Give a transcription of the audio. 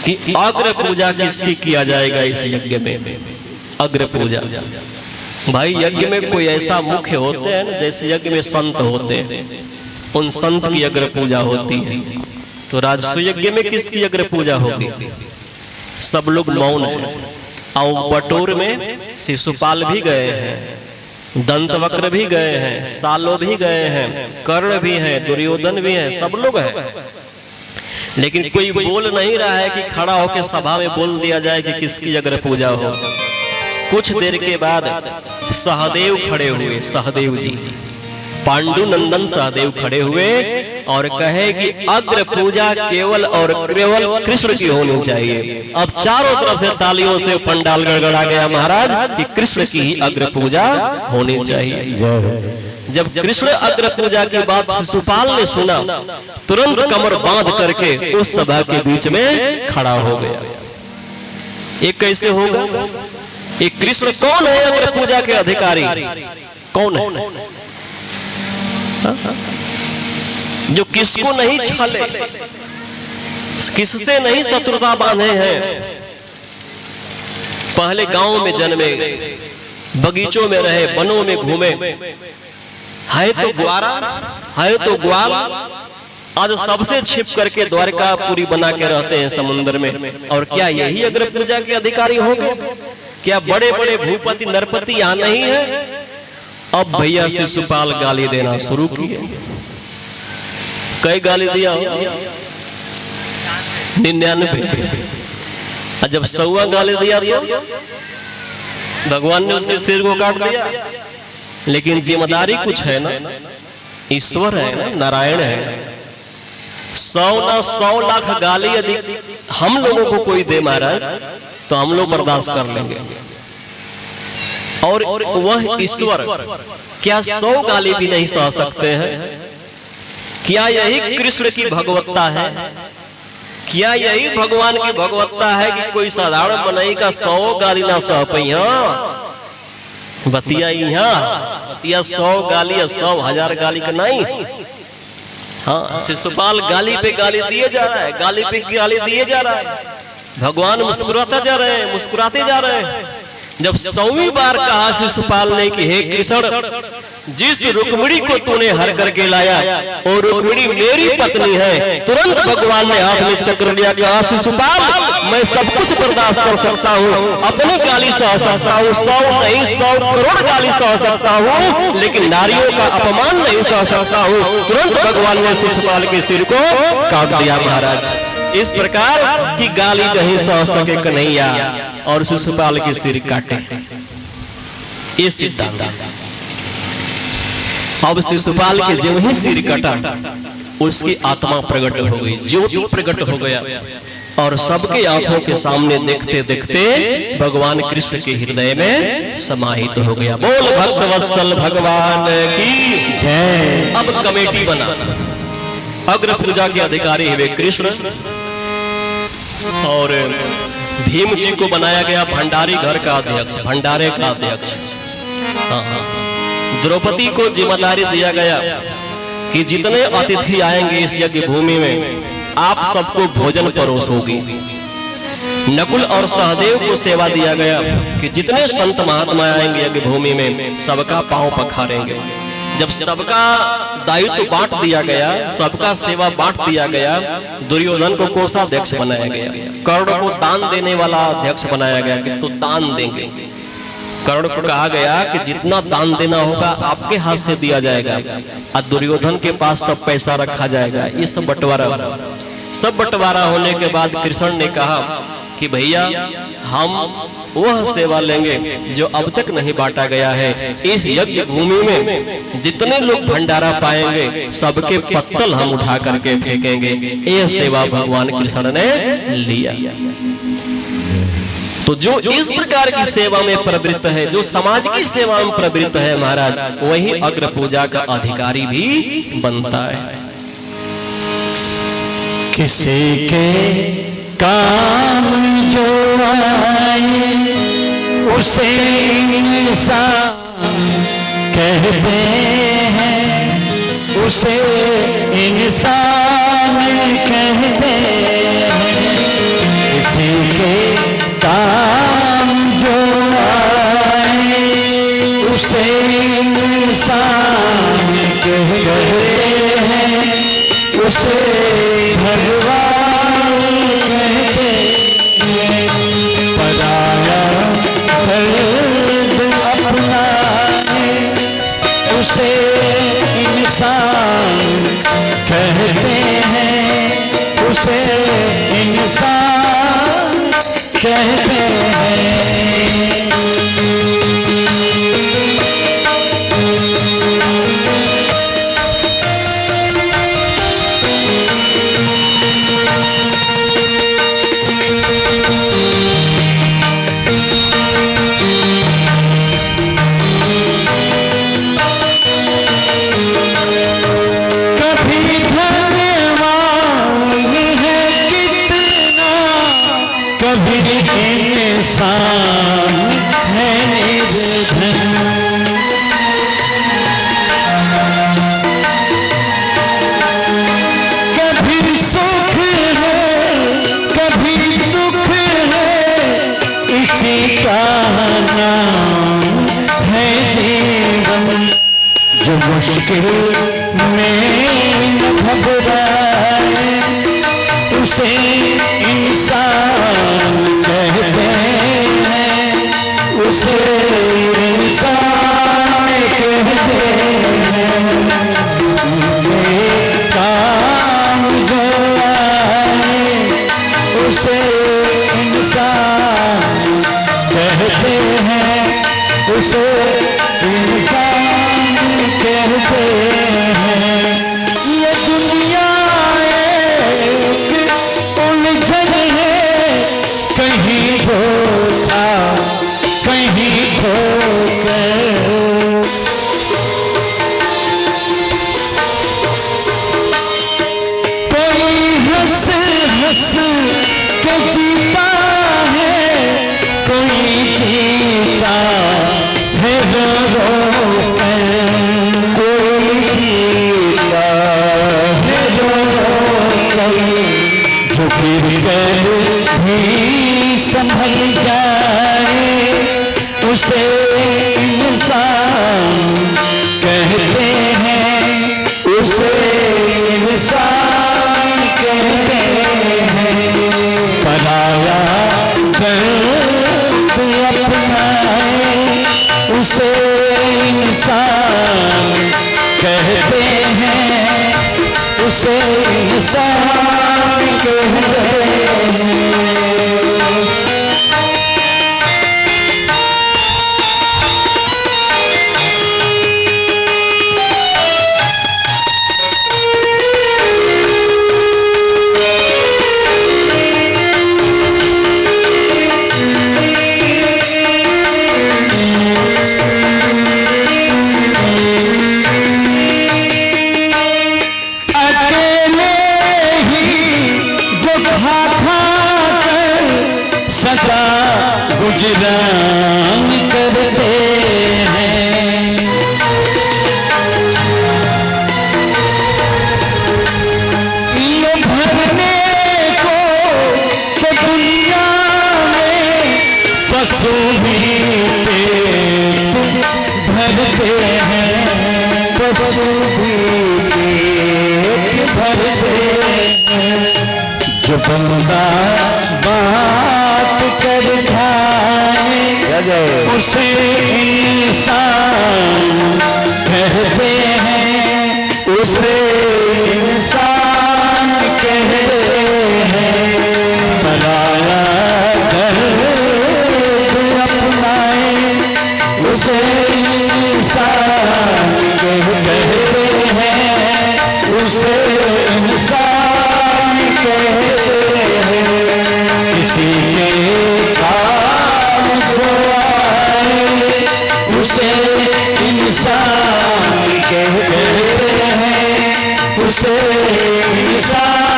कि अग्र पूजा किसकी किया जाएगा इस यज्ञ में। अग्र पूजा भाई, यज्ञ में कोई ऐसा मुख्य होते हैं ना, जैसे यज्ञ में संत होते हैं, उन संत की अग्र पूजा होती है। तो राजस्व यज्ञ में किसकी अग्र पूजा होगी? सब लोग मौन है। और बटोर में शिशुपाल भी गए हैं, दंतवक्र भी गए हैं, सालो भी गए हैं, कर्ण भी हैं, दुर्योधन भी हैं, सब लोग हैं। लेकिन कोई बोल नहीं रहा है कि खड़ा होकर सभा में बोल दिया जाए कि किसकी अग्र पूजा हो। कुछ देर के बाद सहदेव खड़े हुए, सहदेव जी, पांडु नंदन सहदेव खड़े हुए और कहे कि अग्र पूजा केवल और केवल कृष्ण की होनी चाहिए। अब चारों तरफ से तालियों से पंडाल गड़गड़ा गया महाराज कि कृष्ण की ही अग्र पूजा होनी चाहिए। जब कृष्ण अग्र पूजा की बात शिशुपाल ने सुना, तुरंत कमर बांध करके उस सभा के बीच में खड़ा हो गया। ये कैसे होगा? ये कृष्ण कौन है अग्र पूजा के अधिकारी? कौन है जो किसको नहीं छले, किससे नहीं शत्रुता बांधे हैं? पहले गांव में जन्मे, बगीचों में रहे, वनों में घूमे, है तो ग्वारा, है तो ग्वाल, आज सबसे छिप करके द्वारका पूरी बना के रहते हैं समुद्र में। और क्या यही अग्र पूजा के अधिकारी होंगे? क्या बड़े बड़े भूपति नरपति यहाँ नहीं है? अब भैया शिशुपाल गाली देना शुरू किए। कई गाली दिया? 99। जब 100वां गाली दिया तो भगवान ने उसके सिर को काट दिया। लेकिन जिम्मेदारी कुछ है ना, ईश्वर है ना, नारायण है। 100 ना 100 लाख गाली यदि हम लोगों को कोई दे महाराज तो हम लोग बर्दाश्त कर लेंगे। और वह ईश्वर क्या 100 गाली भी नहीं सह सकते हैं? क्या यही कृष्ण की भगवत्ता है? क्या यही भगवान की भगवत्ता है कि कोई साधारण मनई का 100 गाली ना सह पैया? बतिया 100 गाली या 100,000 गाली का नहीं। हाँ, शिशुपाल गाली पे गाली दिए जा रहा है, गाली पे गाली दिए जा रहा है। भगवान मुस्कुराते जा रहे हैं, मुस्कुराते जा रहे हैं। जब 100वीं बार कहा शिशुपाल ने कि हे कृष्ण, जिस रुक्मिणी को तूने हर करके लाया और रुक्मिणी मेरी पत्नी है, तुरंत भगवान ने हाथ में चक्र लिया, कहा शिशुपाल मैं सब कुछ बर्दाश्त कर सकता हूँ, अपनी गाली सह सकता हूँ, 100 नहीं 100 करोड़ गाली सह सकता हूँ, लेकिन नारियों का अपमान नहीं सह सकता हूँ। तुरंत भगवान ने शिशुपाल के सिर को काट दिया महाराज। इस प्रकार की गाली नहीं सह सके कन्हैया और शिशुपाल के सिर काटे। ये सिद्धांत। अब शिशुपाल के जब ही सिर कटा, उसकी आत्मा प्रकट हो गई, ज्योति प्रकट हो गया और सबके आंखों के सामने देखते देखते भगवान कृष्ण के हृदय में समाहित हो गया। बोल भक्त वत्सल भगवान की जय। अब कमेटी बना, अग्र पूजा के अधिकारी हुए कृष्ण और भीम जी को बनाया गया भंडारी घर का अध्यक्ष, भंडारे का अध्यक्ष। द्रौपदी को जिम्मेदारी दिया गया कि जितने अतिथि आएंगे इस यज्ञ भूमि में आप सबको भोजन परोसोगी। नकुल और सहदेव को सेवा दिया गया कि जितने संत महात्मा आएंगे यज्ञ भूमि में सबका पांव पखारेंगे। जब सबका दायित्व बांट दिया गया, सबका सेवा बांट दिया गया, दुर्योधन को कोषाध्यक्ष बनाया गया, कर्ण को दान देने वाला अध्यक्ष बनाया गया कि तो दान देंगे। कर्ण को कहा गया कि जितना दान देना होगा आपके हाथ से दिया जाएगा और दुर्योधन के पास सब पैसा रखा जाएगा। ये सब बंटवारा होने के बाद कृष्ण ने कहा कि भैया हम वह सेवा लेंगे जो अब तक नहीं बांटा गया है। इस यज्ञ भूमि में जितने लोग भंडारा पाएंगे सबके पत्तल हम उठा करके फेंकेंगे। यह सेवा भगवान कृष्ण ने लिया। तो जो इस प्रकार की सेवा में प्रवृत्त है, जो समाज की सेवा में प्रवृत्त है महाराज, वही अग्र पूजा का अधिकारी भी बनता है। किसी के काम जो आए उसे इंसान कहते हैं, उसे इंसान कहते हैं। इंसान कहते हैं। इंसान है निर्धन, कभी सुख है कभी दुख है, इसी का नाम है जीवन। जो मुश्किल में न घबराए उसे इंसान कहते हैं, उसे इंसान कहते हैं। ये काम जो आए उसे इंसान कहते हैं, उसे इंसान कहते हैं। ये दुनिया उलझन है, कहीं धोखा कहीं धोकर, कोई हंस हंस के जीता है, कोई जीता है रो रो कर, कोई जीता है रो रो कर। जो फिर कर भी संभल जाए उसे इंसान कहते हैं, उसे इंसान कहते हैं। पराया दर्द अपनाए उसे इंसान कहते हैं, उसे इंसान कहते हैं। सदा गुजरान करते हैं, ये भरने को तो दुनिया में पशु भी पेट भरते हैं, पशु भी पेट भरते हैं। जो बंदा बात कर खाए उसे इंसान कहते हैं, उसे इंसान कहते हैं। पराया दर्द अपनाए उसे इंसान कहते हैं, उसे इंसान कहते हैं। किसी के काम जो आए उसे इंसान कहते हैं, उसे इंसान